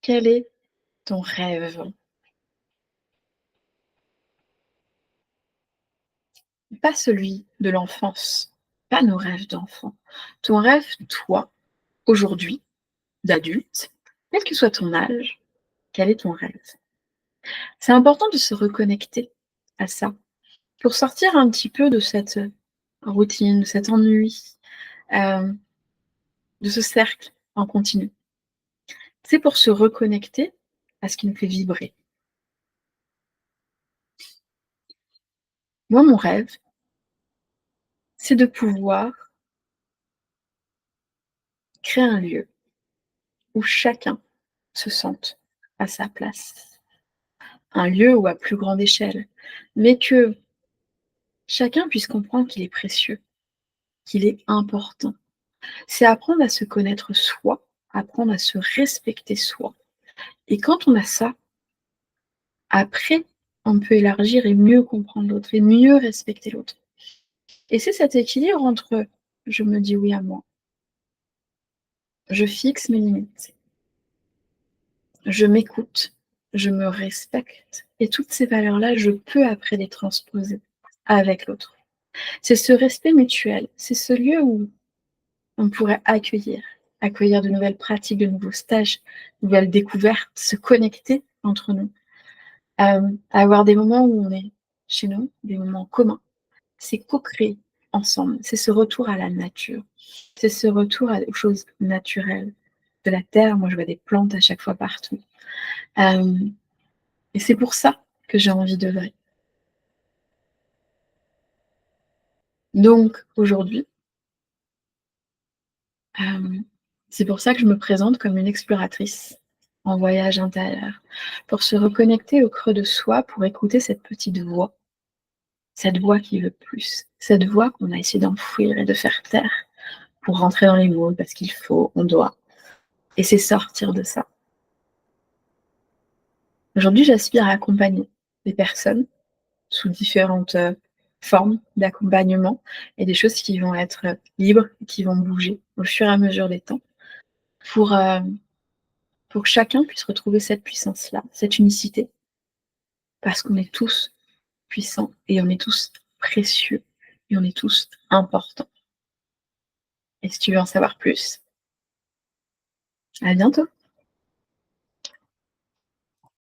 Quel est ton rêve? Pas celui de l'enfance, pas nos rêves d'enfant. Ton rêve, toi, aujourd'hui, d'adulte, quel que soit ton âge, quel est ton rêve? C'est important de se reconnecter à ça, pour sortir un petit peu de cette routine, de cet ennui, hem, de ce cercle en continu. C'est pour se reconnecter à ce qui nous fait vibrer. Moi, mon rêve, c'est de pouvoir créer un lieu où chacun se sente à sa place. Un lieu ou à plus grande échelle, mais que chacun puisse comprendre qu'il est précieux, qu'il est important. C'est apprendre à se connaître soi, apprendre à se respecter soi. Et quand on a ça, après, on peut élargir et mieux comprendre l'autre et mieux respecter l'autre. Et c'est cet équilibre entre je me dis oui à moi, je fixe mes limites, je m'écoute, je me respecte. Et toutes ces valeurs-là, je peux après les transposer avec l'autre. C'est ce respect mutuel, c'est ce lieu où on pourrait accueillir de nouvelles pratiques, de nouveaux stages, de nouvelles découvertes, se connecter entre nous, avoir des moments où on est chez nous, des moments communs. C'est co-créer ensemble, c'est ce retour à la nature, c'est ce retour aux choses naturelles, de la terre. Moi, je vois des plantes à chaque fois partout, hem et c'est pour ça que j'ai envie d'œuvrer. Donc aujourd'hui, hem, c'est pour ça que je me présente comme une exploratrice en voyage intérieur, pour se reconnecter au creux de soi, pour écouter cette voix qui veut plus, cette voix qu'on a essayé d'enfouir et de faire taire pour rentrer dans les moules parce qu'il faut, on doit et c'est sortir de ça. Aujourd'hui, j'aspire à accompagner des personnes sous différentes, formes d'accompagnement et des choses qui vont être, libres, qui vont bouger au fur et à mesure des temps pour, pour que chacun puisse retrouver cette puissance-là, cette unicité, parce qu'on est tous puissants et on est tous précieux et on est tous importants. Et si tu veux en savoir plus, à bientôt.